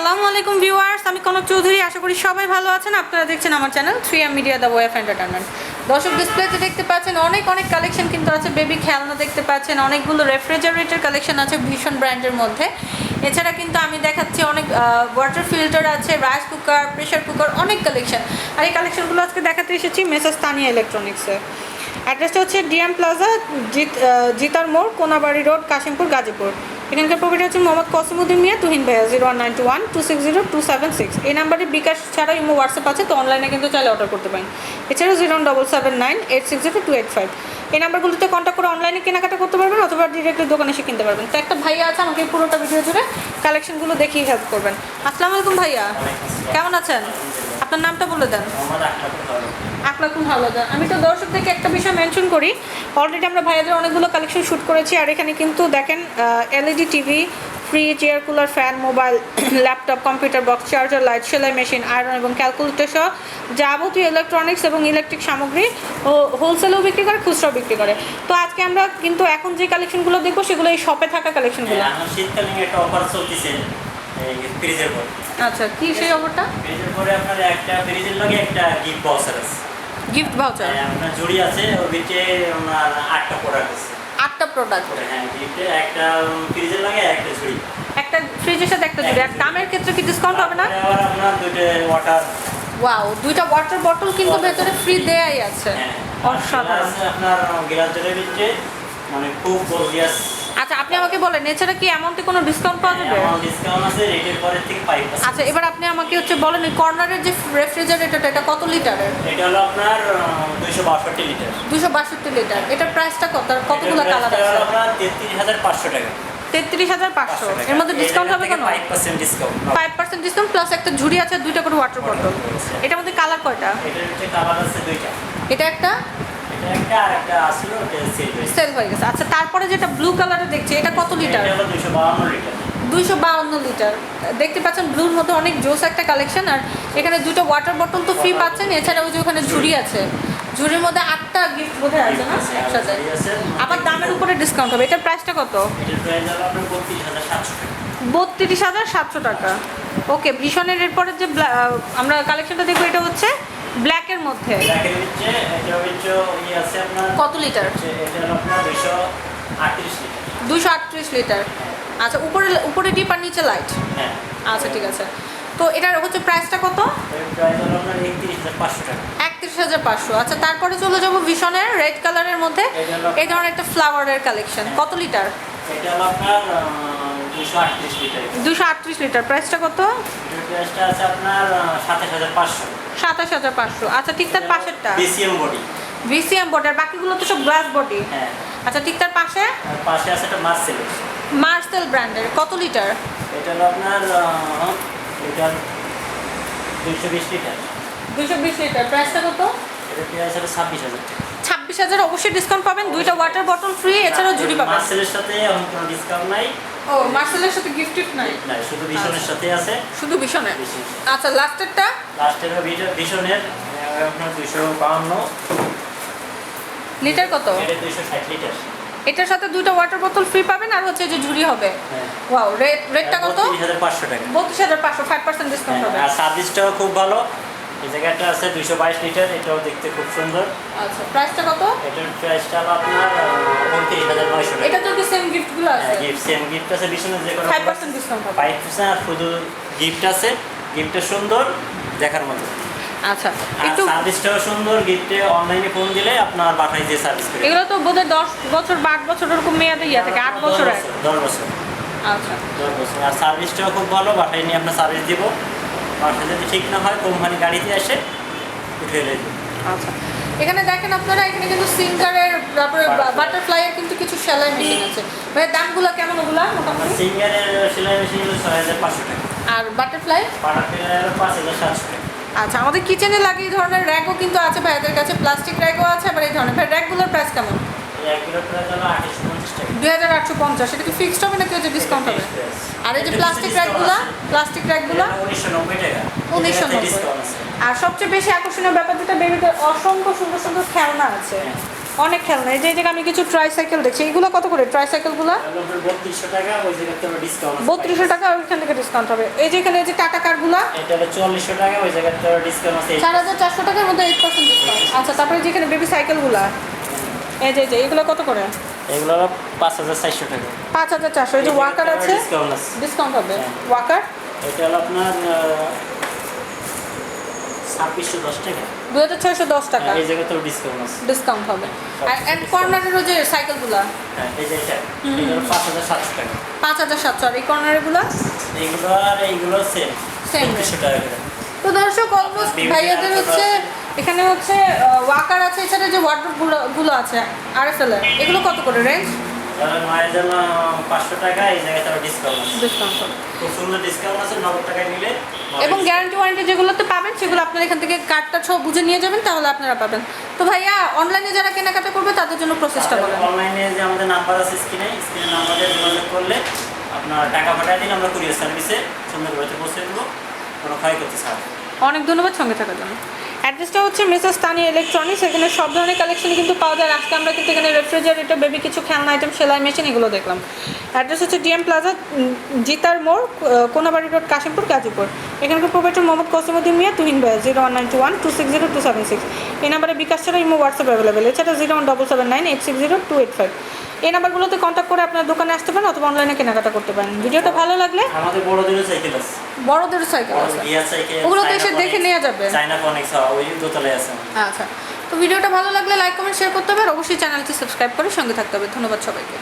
আসসালামু আলাইকুম ভিউয়ার্স, আমি কনক চৌধুরী। আশা করি সবাই ভালো আছেন। আপনারা দেখছেন আমার channel 3M media the way of entertainment. দর্শক, ডিসপ্লেতে দেখতে পাচ্ছেন অনেক কালেকশন কিন্তু আছে। বেবি খেলনা দেখতে পাচ্ছেন, অনেকগুলো রেফ্রিজারেটর কালেকশন আছে ভীষণ ব্র্যান্ডের মধ্যে। এছাড়া কিন্তু আমি দেখাচ্ছি অনেক ওয়াটার ফিল্টার আছে, রাইস কুকার, প্রেশার কুকার, অনেক কালেকশন। আর এই কালেকশনগুলো আজকে দেখাতে এসেছি মেসার্স তানিয়া ইলেকট্রনিক্সে। অ্যাড্রেসটা হচ্ছে ডিএম প্লাজা, জিতার মোড়, কোনাবাড়ি রোড, কাশিমপুর, গাজীপুর। এখানকার প্রোভাইডার হচ্ছে মোহাম্মদ কসিমউদ্দিন মিয়া, তুহিন ভাইয়া। 01921260267 এই নাম্বারে বিকাশ ছাড়া ইমো হোয়াটসঅ্যাপ আছে, তো অনলাইনে কিন্তু চাইলে অর্ডার করতে পারেন। এছাড়াও 07798600285 এই নাম্বারগুলোতে কন্ট্যাক্ট করে অনলাইনে কেনাকাটা করতে পারবেন, অথবা ডিরেক্টলি দোকানে এসে কিনতে পারবেন। তো একটা ভাইয়া আছে, আমাকে পুরোটা ভিডিও জুড়ে কালেকশনগুলো দেখিয়ে হেল্প করবেন। আসসালামু আলাইকুম ভাইয়া, কেমন আছেন? আপনার নামটা বলে দেন। আকলাকুম হাওলাদার। আমি তো দর্শকদেরকে একটা বিষয় মেনশন করি, অলরেডি আমরা ভাইয়াদের অনেকগুলো কালেকশন শ্যুট করেছি। আর এখানে কিন্তু দেখেন LED TV, fridge, air cooler, fan, mobile, laptop, computer box, charger, light, সেলাই মেশিন, আয়রন এবং ক্যালকুলেটর সহ যাবতীয় ইলেকট্রনিক্স এবং ইলেকট্রিক সামগ্রী হোলসেলেও বিক্রি করে, খুচরাও বিক্রি করে। তো আজকে আমরা কিন্তু এখন যে কালেকশনগুলো দেখবো সেগুলো এই শপে থাকা কালেকশনগুলো। শীতকালীন একটা অফার চলতেছে ফ্রিজের পর। আচ্ছা, কি সেই অফারটা? ফ্রিজের পরে আপনার একটা ফ্রিজের লগে একটা গিফট ভাউচার আছে। গিফট ভাউচার আপনার জুড়ি আছে, ওর ভিতরে আপনার 8টা প্রোডাক্ট আছে। 8টা প্রোডাক্ট? হ্যাঁ, গিফটে একটা ফ্রিজের লগে একটা জুড়ি, একটা ফ্রিজের সাথে একটা জুড়ি। আর দামের ক্ষেত্রে কি ডিসকাউন্ট হবে না? আর আপনার দুইটা ওয়াটার, ওয়াও, দুইটা ওয়াটার বটল কিন্তু ভেতরে ফ্রি দেয়াই আছে। অসাধারণ। আপনার গ্লাসের ভিতরে মানে খুব গর্জিয়াস। আচ্ছা, আপনি আমাকে বলেন এছাড়া কি এমনতে কোনো ডিসকাউন্ট পাওয়া যাবে? ডিসকাউন্ট আছে রেটের পরে থেকে 5%। আচ্ছা, এবার আপনি আমাকে বলেন এই কর্নারের যে রেফ্রিজারেটরটা, এটা কত লিটারের? এটা হলো আপনার 262 লিটার। 262 লিটার। এটার প্রাইসটা কত? কতগুলো কালার আছে? আপনার 33,500 টাকা। 33,500। এর মধ্যে ডিসকাউন্ট হবে কেন? 5% ডিসকাউন্ট। 5% ডিসকাউন্ট প্লাস একটা ঝুড়ি আছে, দুইটা করে ওয়াটার বটল। এটার মধ্যে কালার কয়টা? এটার হচ্ছে কালার আছে দুইটা। এটা একটা, এটা আর একটা আসলো সেল হয়ে গেছে। আচ্ছা, তারপরে যেটা ব্লু কালারে দেখছি, এটা কত লিটার? এটা হলো 252 লিটার। 252 লিটার। দেখতে পাচ্ছেন ব্লুর মধ্যে অনেক জোস একটা কালেকশন। আর এখানে দুটো ওয়াটার বটল তো ফ্রি পাচ্ছেন। এছাড়া ওই যে ওখানে ঝুড়ি আছে, ঝুড়ির মধ্যে 8টা গিফট বোধহয় আছে না একসাথে। আবার দামের উপরে ডিসকাউন্ট হবে। এটার প্রাইসটা কত? এটার প্রাইস হলো আপনার 32,700 টাকা। 32,700 টাকা। ওকে, ভীষণের এরপরে যে আমরা কালেকশনটা দেখবো, এটা হচ্ছে ব্ল্যাকের মধ্যে। ব্ল্যাকের ভিতরে এটা হচ্ছে ইয়ে আছে আপনার কত লিটার? এটা হলো আপনার 238 লিটার। 238 লিটার। আচ্ছা, উপরে ডিপ আর নিচে লাইট। হ্যাঁ, আচ্ছা, ঠিক আছে। তো এটার হচ্ছে প্রাইসটা কত? এর প্রাইস হলো আপনার 31,500 টাকা। 31,500। আচ্ছা, তারপরে চলে যাবো ভীষণের রেড কালারের মধ্যে। এই ধরনের একটা ফ্লাওয়ারের কালেকশন। কত লিটার? এটা হলো আপনার 238 লিটার। 238 লিটার। প্রাইসটা কত? এটার প্রাইসটা আছে আপনার 27,500। 27,500। আচ্ছা, ঠিক তার পাশেরটা বিসিএম বডি। ভিসিএম বডি। আর বাকিগুলো তো সব গ্লাস বডি। হ্যাঁ। আচ্ছা, ঠিক তার পাশে আর পাশে আছে একটা মার্সেল। মার্সেল ব্র্যান্ডের। কত লিটার? এটা হলো আপনার এটা 220 লিটার। 220 লিটার। প্রাইসটা কত? এটা প্রাইস হলো 26,000 টাকা। 26,000। অবশ্যই ডিসকাউন্ট পাবেন। দুইটা ওয়াটার বটল ফ্রি, এছাড়াও ঝুড়ি পাবেন। মার্সেলের সাথে এখন কোনো ডিসকাউন্ট নাই। ও, মার্সেলের সাথে গিফট নাই? না, শুধু ভীষণের সাথে আছে। শুধু ভীষণের। আচ্ছা, লাস্টেরটা? লাস্টের ভীষণের আপনার 252 লিটার। কত? এটা 260 লিটার। এটার সাথে দুইটা ওয়াটার বোতল ফ্রি পাবেন, আর হচ্ছে যে ঝুড়ি হবে। হ্যাঁ। ওয়াও, রেটটা কত? 32,500 টাকা। 32,500। 5% ডিসকাউন্ট হবে। আর সার্ভিসটাও খুব ভালো। এই জায়গাটা আছে 222 লিটার, এটাও দেখতে খুব সুন্দর। আচ্ছা, প্রাইসটা কত? এটার প্রাইসটা হলো আপনার 29,900 টাকা। এটা তো কি সেম গিফটগুলো আছে? গিফট সেম গিফট আছে ভীষণের, যে কোনো 5% ডিসকাউন্ট হবে। 5%। আর শুধু গিফট আছে, গিফটটা সুন্দর দেখার মতো। আচ্ছা, আর একটু সার্ভিসটাও সুন্দর। গিফটে অনলাইনে ফোন দিলে আপনার বাসায় যে সার্ভিস করে। এগুলো তো বোধহয় 10 বছর বা 8 বছর এরকম মেয়াদে ইয়ে থাকে। 8 বছর। 10 বছর। আচ্ছা, 10 বছর। আর সার্ভিসটাও খুব ভালো। বাসায় নিয়ে আপনার সার্ভিস দিব। বাসায় যদি ঠিক না হয় কোম্পানি গাড়িতে এসে উঠে এলে দিব। আচ্ছা, এখানে দেখেন আপনারা, এখানে কিন্তু সিঙ্গারের, তারপরে বাটারফ্লাইয়ের কিন্তু কিছু সেলাই মেশিন আছে। ভাই, দামগুলো কেমন ওগুলা মোটামুটি? সিঙ্গারের সেলাই মেশিন হলো 6,500 টাকা। আর বাটারফ্লাই? বাটারফ্লাই হলো 5,700 টাকা। আচ্ছা, আমাদের কিচেনে লাগে এই ধরনের র্যাকও কিন্তু আছে ভাইদের কাছে। প্লাস্টিক র্যাকও আছে, আবার এই ধরনের। ভাই, র্যাকগুলোর প্রাইস কেমন? এই 1 কিলো প্রাইস হলো 2850 টাকা। 2,850। এটা কি ফিক্সড হবে নাকি হচ্ছে ডিসকাউন্ট হবে? আর এই যে প্লাস্টিক র্যাকগুলো, 1990 টাকা। 1990। ডিসকাউন্ট আছে। আর সবচেয়ে বেশি আকর্ষণীয় ব্যাপার যেটা, বেবিদের অসংখ্য সুন্দর সুন্দর খেলনা আছে। অনেক খেলনা। এই যে এই জায়গায় আমি কিছু ট্রাইসাইকেল দেখছি, এগুলো কত করে ট্রাইসাইকেলগুলো? 3200 টাকা, ওই জায়গায় তো ডিসকাউন্ট আছে 3200 টাকা, ওইখান থেকে ডিসকাউন্ট হবে। এই যে এখানে এই যে টাটা কারগুলো, এটা হলো 4400 টাকা, ওই জায়গায় তো ডিসকাউন্ট আছে 4400 টাকার মধ্যে 8% ডিসকাউন্ট। আচ্ছা, তারপরে যেখানে বেবি সাইকেলগুলো, এই যে এগুলো কত করে? এগুলো হলো 5400 টাকা। 5400। এই যে ওয়াকার আছে, ডিসকাউন্ট আছে, ডিসকাউন্ট হবে। ওয়াকার এটা হলো আপনার 2610 টাকা, 2610 টাকা। এই জায়গায় তো ডিসকাউন্ট আছে, ডিসকাউন্ট হবে। আর এন্ড কর্নারের যে সাইকেলগুলো, হ্যাঁ এই যে এটা হলো 5700 টাকা। 5700। আর এই কর্নারগুলো, এইগুলো আর এইগুলো সেম সেম 3200 টাকা করে। তো দর্শক অলমোস্ট ভাইয়াদের হচ্ছে এখানে হচ্ছে ওয়াকার আছে, এছাড়া যে ওয়ার্ডরোবগুলো আছে আরএফএল এর, এগুলো কত করে রেঞ্জ? মায়ের জন্য 500 টাকা, এই জায়গায় তো ডিসকাউন্ট আছে, ডিসকাউন্ট হবে। খুব সুন্দর ডিসকাউন্ট আছে, 90 টাকায় নিলে। এবং গ্যারান্টি ওয়ারেন্টি যেগুলোতে পাবেন সেগুলো আপনারা এখান থেকে কার্ডটা সব বুঝে নিয়ে যাবেন, তাহলে আপনারা পাবেন। তো ভাইয়া অনলাইনে যারা কেনাকাটা করবে তাদের জন্য প্রসেসটা বলেন। অনলাইনে যে আমাদের নাম্বার আছে স্ক্রিনে নাম্বারে যোগাযোগ করলে আপনার টাকা পাঠিয়ে দিন, আমরা কুরিয়ার সার্ভিসে সুন্দর করে পৌঁছে দেবো, কোনো ক্ষয় করতে চাই। অনেক ধন্যবাদ সঙ্গে থাকার জন্য। অ্যাড্রেসটা হচ্ছে মিসেস তানিয়া ইলেকট্রনিক্স। এখানে সব ধরনের কালেকশনই কিন্তু পাওয়া যায়। আজকে আমরা কিন্তু এখানে রেফ্রিজারেটর, বেবি কিছু খেলনা আইটেম, সেলাই মেশিন এগুলো দেখলাম। অ্যাড্রেস হচ্ছে ডিএম প্লাজা, জিতার মোড়, কোনাবাড়ি রোড, কাশিমপুর, গাজীপুর। এখানকার প্রোভাইডার মোহাম্মদ কসিমুদ্দিন মিয়া, তুহিন ভাইয়া। 01921260276। এই নাম্বারে বিকাশ ছাড়া ইমো হোয়াটসঅ্যাপ অ্যাভেলেবেল। এছাড়া 01779860285। এই নাম্বারগুলোতে কন্ট্যাক্ট করে আপনার দোকানে আসতে পারেন অথবা অনলাইনে কেনাকাটা করতে পারেন। ভিডিওটা ভালো লাগলে, আমাদের বড়দেরও সাইকেল আছে, বড়দের সাইকেল আছে, ওগুলো তো এসে দেখে নেওয়া যাবে। চায়না কনেক্স ওই দোতলায় আছে। আচ্ছা, তো ভিডিওটা ভালো লাগলে লাইক কমেন্ট শেয়ার করতে হবে, আর অবশ্যই চ্যানেলটি সাবস্ক্রাইব করে সঙ্গে থাকতে হবে। ধন্যবাদ সবাইকে।